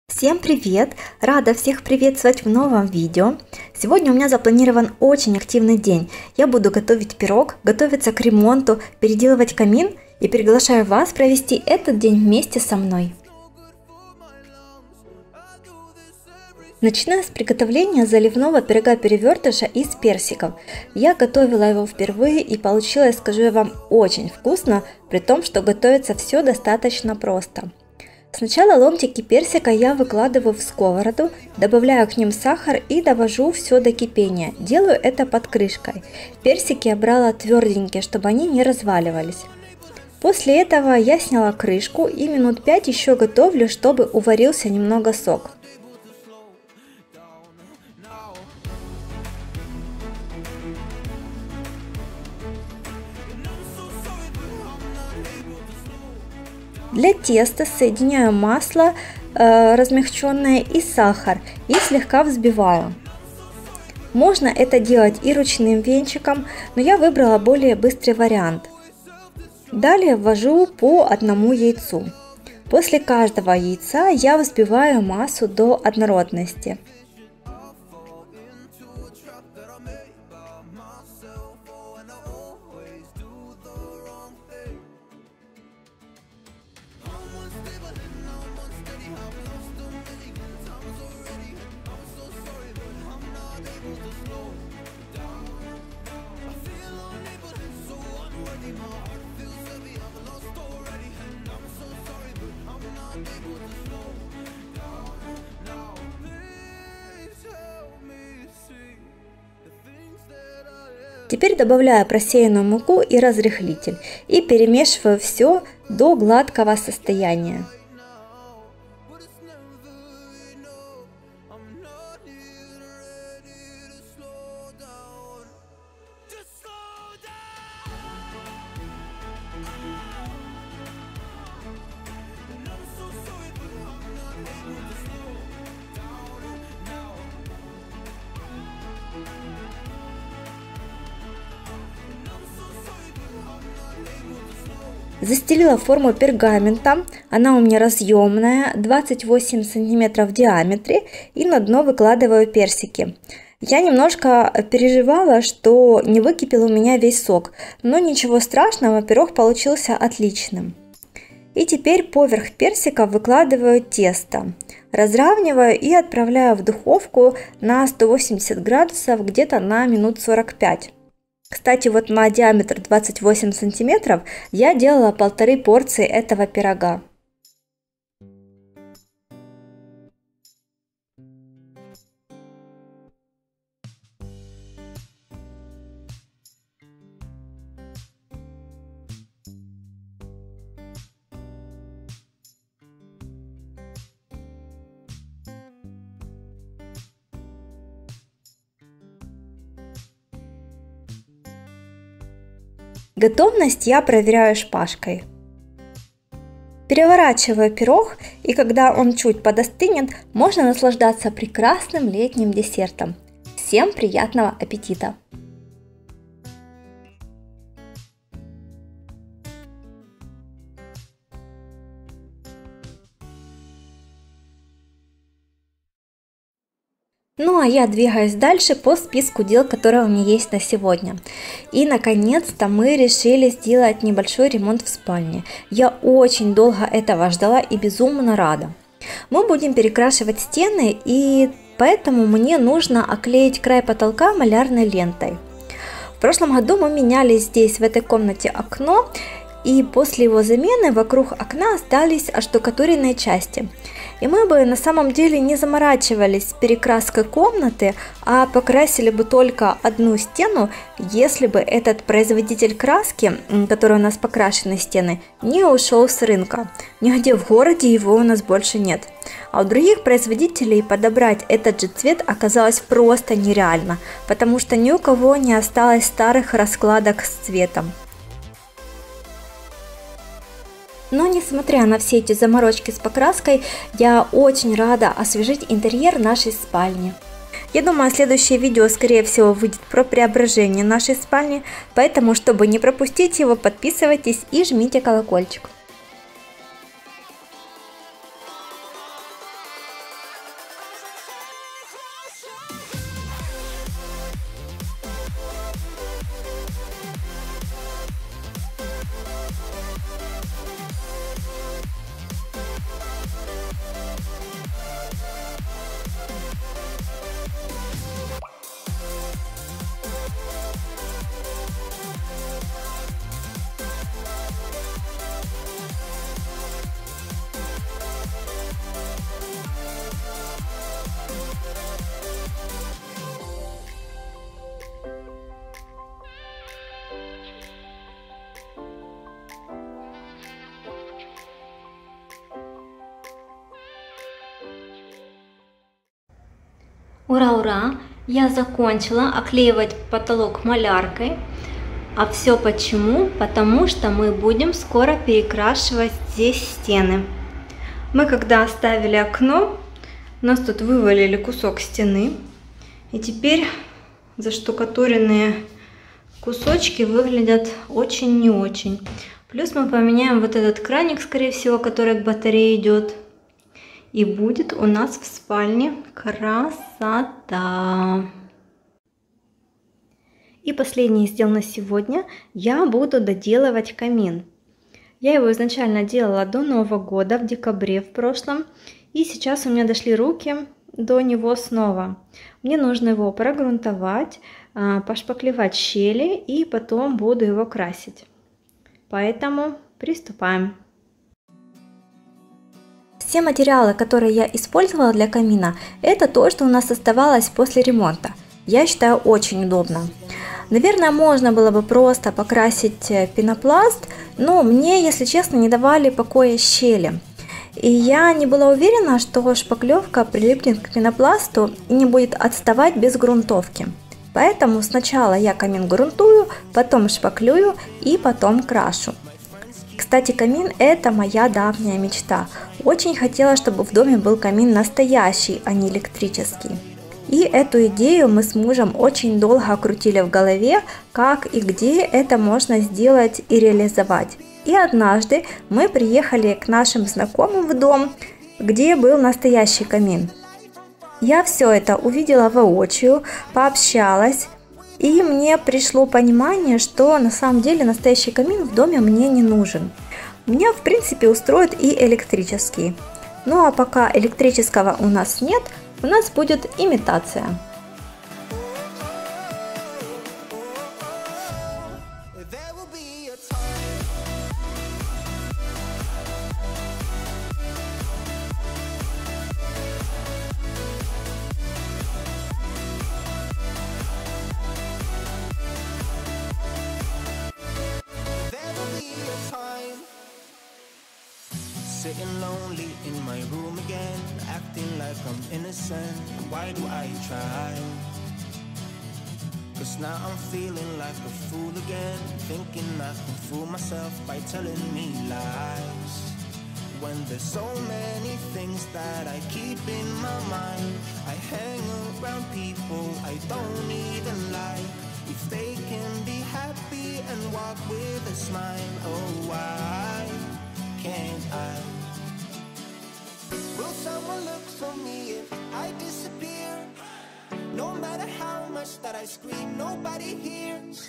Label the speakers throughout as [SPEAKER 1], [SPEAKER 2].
[SPEAKER 1] Всем привет! Рада всех приветствовать в новом видео. Сегодня у меня запланирован очень активный день. Я буду готовить пирог, готовиться к ремонту, переделывать камин и приглашаю вас провести этот день вместе со мной. Начиная с приготовления заливного пирога-перевертыша из персиков. Я готовила его впервые и получилось, скажу я вам, очень вкусно, при том, что готовится все достаточно просто. Сначала ломтики персика я выкладываю в сковороду, добавляю к ним сахар и довожу все до кипения. Делаю это под крышкой. Персики я брала тверденькие, чтобы они не разваливались. После этого я сняла крышку и минут 5 еще готовлю, чтобы уварился немного сок. Для теста соединяю масло размягченное и сахар и слегка взбиваю. Можно это делать и ручным венчиком, но я выбрала более быстрый вариант. Далее ввожу по одному яйцу. После каждого яйца я взбиваю массу до однородности. Теперь добавляю просеянную муку и разрыхлитель и перемешиваю все до гладкого состояния. Застелила форму пергаментом, она у меня разъемная, 28 сантиметров в диаметре, и на дно выкладываю персики. Я немножко переживала, что не выкипел у меня весь сок, но ничего страшного, пирог получился отличным. И теперь поверх персиков выкладываю тесто, разравниваю и отправляю в духовку на 180 градусов где-то на минут 45. Кстати, вот на диаметр 28 сантиметров я делала 1,5 порции этого пирога. Готовность я проверяю шпажкой. Переворачиваю пирог, и когда он чуть подостынет, можно наслаждаться прекрасным летним десертом. Всем приятного аппетита! Ну а я двигаюсь дальше по списку дел, которые у меня есть на сегодня. И наконец-то мы решили сделать небольшой ремонт в спальне. Я очень долго этого ждала и безумно рада. Мы будем перекрашивать стены, и поэтому мне нужно оклеить край потолка малярной лентой. В прошлом году мы меняли здесь, в этой комнате, окно, и после его замены вокруг окна остались оштукатуренные части. И мы бы на самом деле не заморачивались с перекраской комнаты, а покрасили бы только одну стену, если бы этот производитель краски, который у нас покрашены стены, не ушел с рынка. Нигде в городе его у нас больше нет. А у других производителей подобрать этот же цвет оказалось просто нереально, потому что ни у кого не осталось старых раскладок с цветом. Но несмотря на все эти заморочки с покраской, я очень рада освежить интерьер нашей спальни. Я думаю, следующее видео, скорее всего, выйдет про преображение нашей спальни, поэтому, чтобы не пропустить его, подписывайтесь и жмите колокольчик. Ура, ура! Я закончила оклеивать потолок маляркой. А все почему? Потому что мы будем скоро перекрашивать здесь стены. Мы когда оставили окно, у нас тут вывалили кусок стены. И теперь заштукатуренные кусочки выглядят очень не очень. Плюс мы поменяем вот этот краник, скорее всего, который к батарее идет. И будет у нас в спальне красота. И последнее сделано сегодня. Я буду доделывать камин. Я его изначально делала до Нового года, в декабре в прошлом. И сейчас у меня дошли руки до него снова. Мне нужно его прогрунтовать, пошпаклевать щели и потом буду его красить. Поэтому приступаем. Все материалы, которые я использовала для камина, это то, что у нас оставалось после ремонта. Я считаю, очень удобно. Наверное, можно было бы просто покрасить пенопласт, но мне, если честно, не давали покоя щели. И я не была уверена, что шпаклевка прилипнет к пенопласту и не будет отставать без грунтовки. Поэтому сначала я камин грунтую, потом шпаклюю и потом крашу. Кстати, камин – это моя давняя мечта. Очень хотела, чтобы в доме был камин настоящий, а не электрический. И эту идею мы с мужем очень долго крутили в голове, как и где это можно сделать и реализовать. И однажды мы приехали к нашим знакомым в дом, где был настоящий камин. Я все это увидела воочию, пообщалась, и мне пришло понимание, что на самом деле настоящий камин в доме мне не нужен. Меня в принципе устроит и электрический. Ну а пока электрического у нас нет, у нас будет имитация.
[SPEAKER 2] Sitting lonely in my room again, acting like I'm innocent. Why do I try? Cause now I'm feeling like a fool again, thinking I can fool myself by telling me lies. When there's so many things that I keep in my mind, I hang around people I don't even like. If they can be happy and walk with a smile, oh why can't I? Will someone look for me if I disappear? No matter how much that I scream, nobody hears.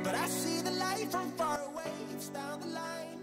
[SPEAKER 2] But I see the light from far away, it's down the line.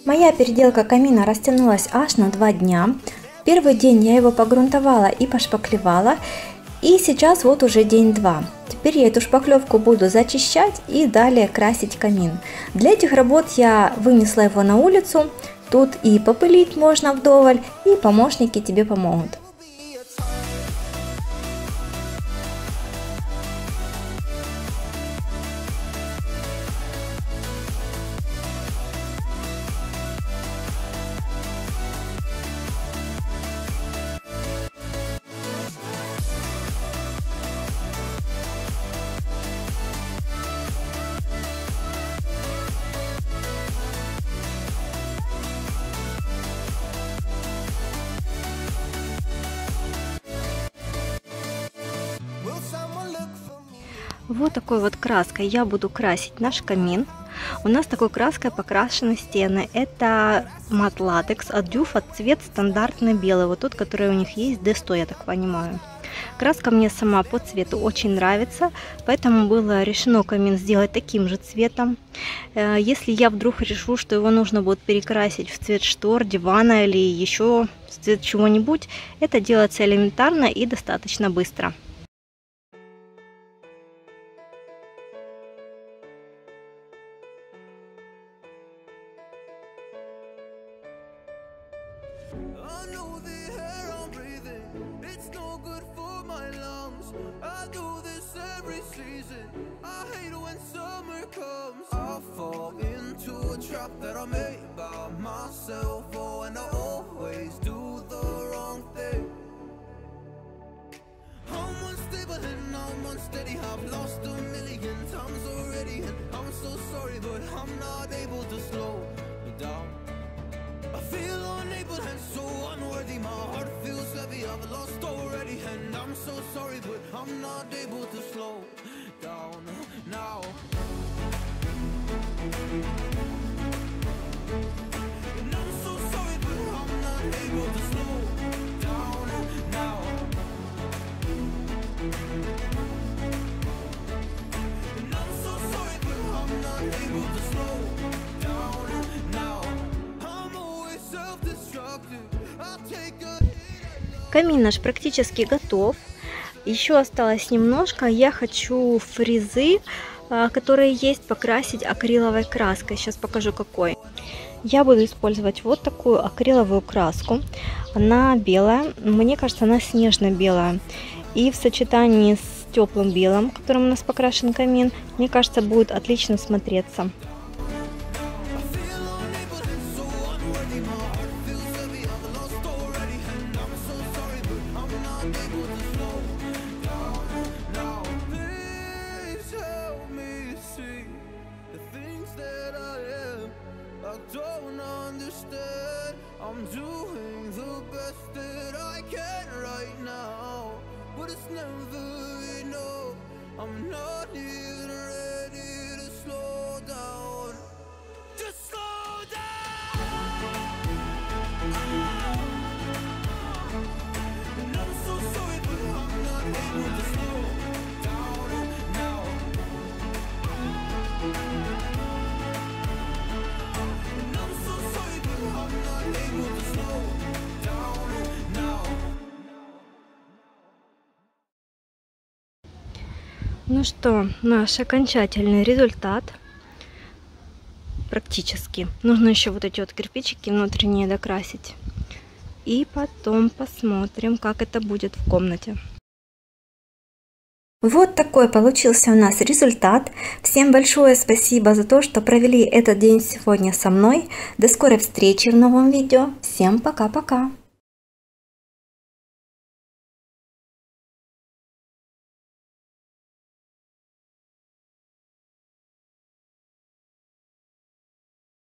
[SPEAKER 1] Моя переделка камина растянулась аж на 2 дня. Первый день я его погрунтовала и пошпаклевала. И сейчас вот уже день 2. Теперь я эту шпаклевку буду зачищать и далее красить камин. Для этих работ я вынесла его на улицу. Тут и попылить можно вдоволь, и помощники тебе помогут. Вот такой вот краской я буду красить наш камин. У нас такой краской покрашены стены. Это мат латекс от Дюфа, цвет стандартный белый, вот тот, который у них есть, D100, я так понимаю. Краска мне сама по цвету очень нравится, поэтому было решено камин сделать таким же цветом. Если я вдруг решу, что его нужно будет перекрасить в цвет штор, дивана или еще в цвет чего-нибудь, это делается элементарно и достаточно быстро.
[SPEAKER 2] That I made by myself, oh, and I always do the wrong thing. I'm steady. I've lost a million times already, and I'm so sorry, but I'm not able to slow down. I feel unable and so unworthy. My heart feels heavy. I've lost already, and I'm so sorry, but I'm not able to slow down now. And I'm so sorry, but I'm not able to slow down now. And I'm so sorry, but I'm not able to slow down now. I'm always self-destructive. I'll take a hit.
[SPEAKER 1] Камин наш практически готов. Еще осталось немножко. Я хочу фрезы, которые есть, покрасить акриловой краской. Сейчас покажу какой. Я буду использовать вот такую акриловую краску. Она белая. Мне кажется, она снежно-белая. И в сочетании с теплым белым, которым у нас покрашен камин, мне кажется, будет отлично смотреться.
[SPEAKER 2] Don't understand. I'm doing the best that I can right now, but it's never enough. I'm not even ready to slow down. Just slow down. And I'm so sorry, but I'm not able to slow down now.
[SPEAKER 1] Ну что, наш окончательный результат практически. Нужно еще вот эти вот кирпичики внутренние докрасить. И потом посмотрим, как это будет в комнате. Вот такой получился у нас результат. Всем большое спасибо за то, что провели этот день сегодня со мной. До скорой встречи в новом видео. Всем пока-пока.